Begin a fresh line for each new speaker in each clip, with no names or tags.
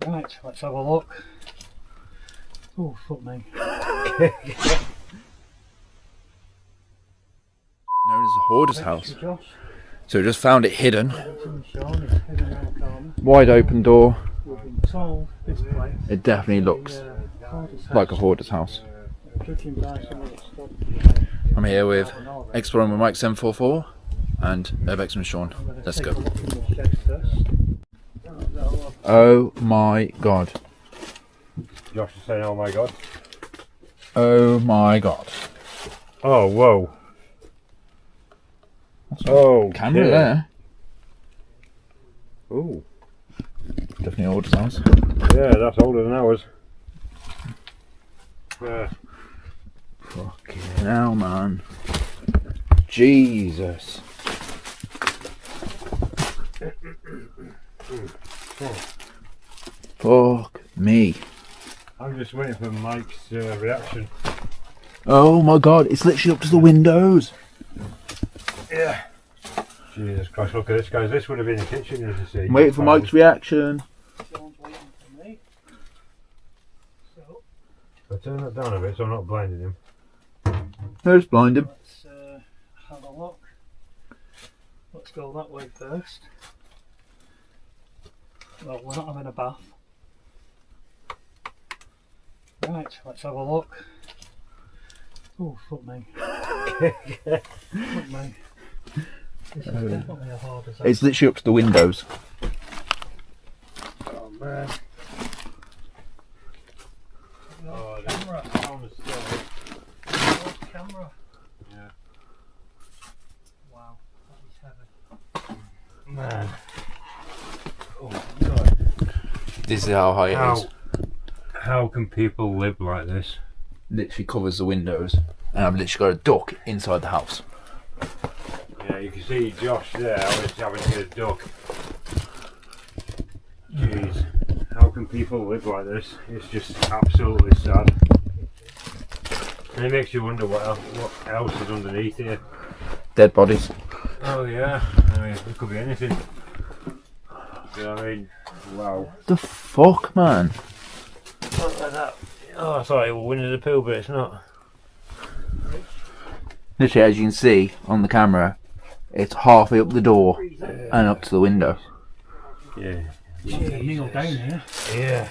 Right, let's have a look. Oh, fuck me.
Known as the Hoarders House. So we just found it hidden. Wide open door. It definitely looks like a hoarder's house. I'm here with Exploring with Mike 744 and Urbex and Sean. Let's go. Oh my god.
Josh is saying, oh my god.
Oh my god.
Oh, whoa. Oh,
Camera there.
Ooh.
Definitely a hoarder's house.
Yeah, that's older than ours.
Fucking hell, man. Jesus. Fuck me.
I'm just waiting for Mike's reaction.
Oh my god, it's literally up to the windows.
Yeah. Jesus Christ, look at this, guys. This would have been the kitchen, as you see.
I'm waiting for Mike's reaction.
Sean's waiting for me. So,
I'll turn that down a bit so I'm not blinding him.
Who's blind him?
let's have a look. Let's go that way first. Well, we're not having a bath. Right, let's have a look. Oh, fuck me. Fuck me. This is definitely a hoarder's house.
It's literally up to the windows.
Oh, man.
Oh,
this
camera.
on the stairs.
Oh, camera.
Yeah.
Wow, that is heavy.
Man. Oh, my God.
This is how high it is.
How can people live like this?
Literally covers the windows. And I've literally got a duck inside the house.
Yeah, you can see Josh there. I was having to get a duck. Jeez. How can people live like this? It's just absolutely sad. And it makes you wonder what else is underneath here.
Dead bodies.
Oh yeah, I mean, it could be anything. You know what I mean? Wow.
The fuck, man?
Look at that. Oh, I thought it was Winnie the Pooh, but it's not.
Literally, as you can see on the camera, it's halfway up the door and up to the window.
Yeah.
Kneel down here.
Yeah.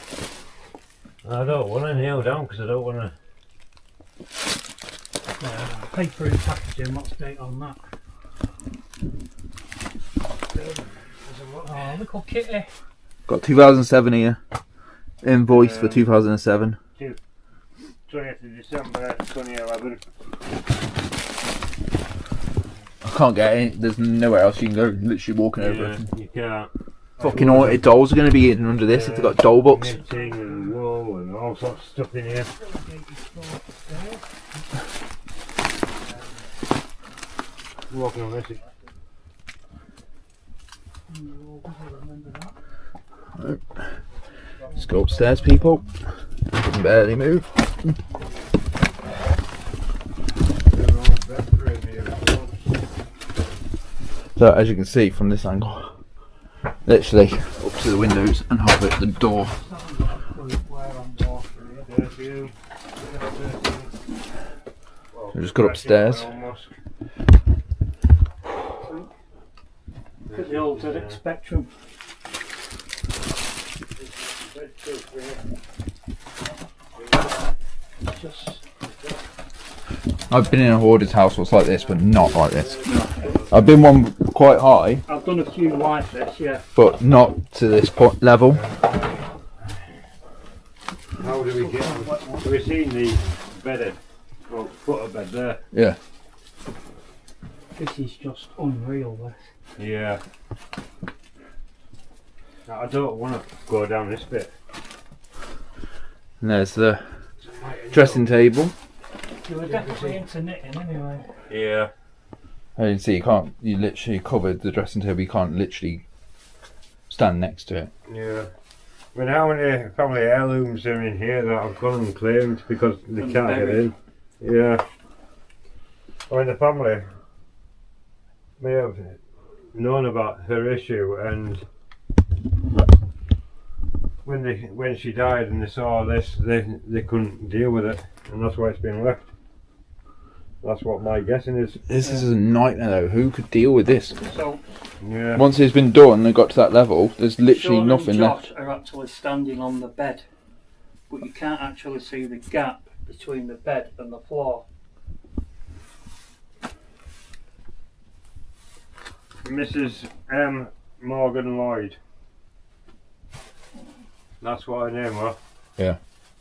I don't want to kneel down because I don't want to.
Paper and packaging, what's the date on that? Oh, little kitty.
Got 2007 here. Invoice for 2007.
20th of December 2011.
I can't get any. There's nowhere else you can go. Literally walking over it.
You can't.
Fucking haunted dolls are going to be hidden under this if they've got doll books.
Knitting and wool and all sorts of stuff in here. Walking on this.
Let's go upstairs, people. I can barely move. So, as you can see from this angle, literally up to the windows and halfway at the door. We just got upstairs.
Look at the old ZX Spectrum.
I've been in a hoarder's house that's like this, but not like this. I've been one quite high.
I've done a few like this, yeah.
But not to this point level.
How do we get? Have we seen the bedded? Well, foot of bed there.
Yeah.
This is just unreal, this.
Yeah. I don't want to go down this bit.
And there's the dressing table.
You were definitely into knitting anyway.
Yeah.
As you can see, you literally covered the dressing table, you can't literally stand next to it.
Yeah. I mean, how many family heirlooms are in here that have gone unclaimed because they can't get in? Yeah. I mean, the family may have known about her issue and when she died and they saw this, they couldn't deal with it, and that's why it's been left. That's what my guessing is.
This is a nightmare though. Who could deal with this?
So
Yeah.
Once it's been done and got to that level, there's literally
Sean
nothing
and
left.
Josh are actually standing on the bed, but you can't actually see the gap between the bed and the floor.
Mrs. M. Morgan Lloyd. That's what her name was.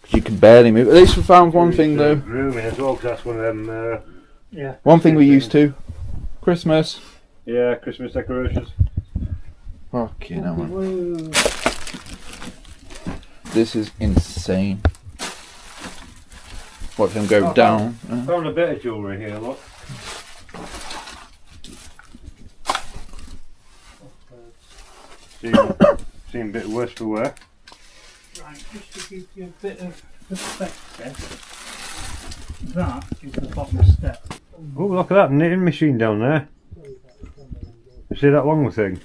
You can barely move. At least we found one thing though.
Rooming as well, 'cause that's one of them.
Yeah.
One thing we used to. Christmas.
Yeah, Christmas decorations.
Fucking hell, man.
Woo.
This is insane. Watch them go
Oh,
down.
Found a bit of jewellery here, look. Seem a bit worse for wear.
Right, just to give you a bit of perspective, that is the bottom step.
Oh, look at that knitting machine down there. You see that long thing?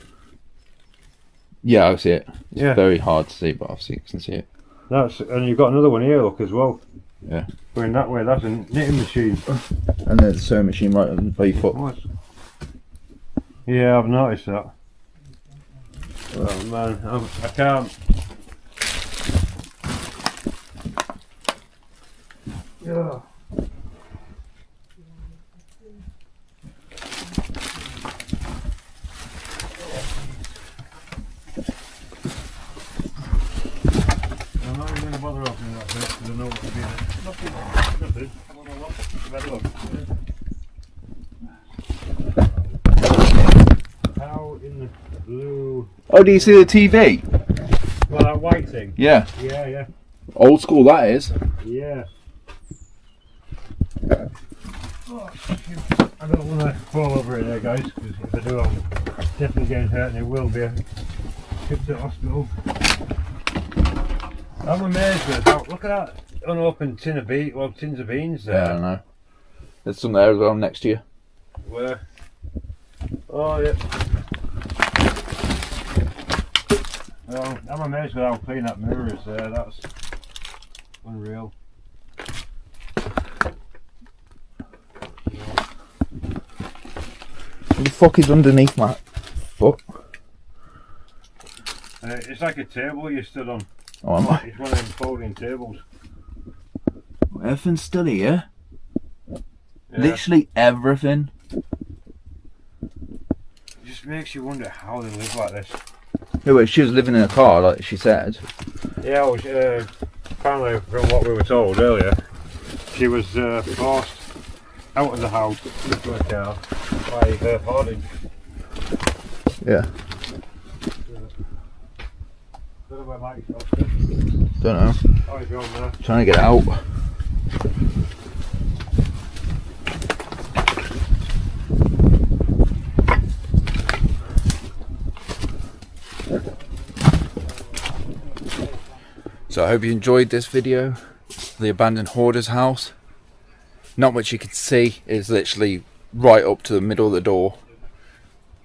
Yeah, I see it. It's
Yeah.
very hard to see, but obviously you can see it.
That's, and you've got another one here, look, as well.
Yeah.
Going that way, that's a knitting machine.
And there's a sewing machine right by your foot.
What? Yeah, I've noticed that. Oh man, I can't. Yeah. I'm not even going to bother opening that bit because I know what's in it. Nothing. Have a look. How in the blue?
Oh, do you see the TV?
Well, that white thing.
Yeah.
Yeah, yeah,
Old school that is.
yeah. Oh, shoot. I don't want to fall over it there, guys, because if I do, I'm definitely getting hurt, and it will be a trip to the hospital. I'm amazed with that. Look at that unopened tin of tins of beans there.
Yeah, I don't know. There's some there as well next to you.
Where? Oh, yeah. Well, I'm amazed with how clean that mirror is there. That's unreal.
What the fuck is underneath my foot?
It's like a table you stood on.
Oh, am I?
It's one of them folding tables.
Everything's still here.
Yeah.
Literally everything.
It just makes you wonder how they live like this.
Yeah, but she was living in a car, like she said.
Yeah, I was, apparently from what we were told earlier, she was forced out of the house into a car by Hoarding.
Yeah.
Don't know where Mike's off.
Don't know.
Oh, he's gone there.
Trying to get out. So I hope you enjoyed this video. The abandoned hoarder's house. Not much you can see. It's literally right up to the middle of the door.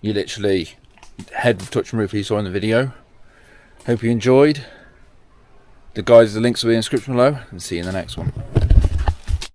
You literally head touch and roof you saw in the video. Hope you enjoyed. The links will be in the description below, and see you in the next one.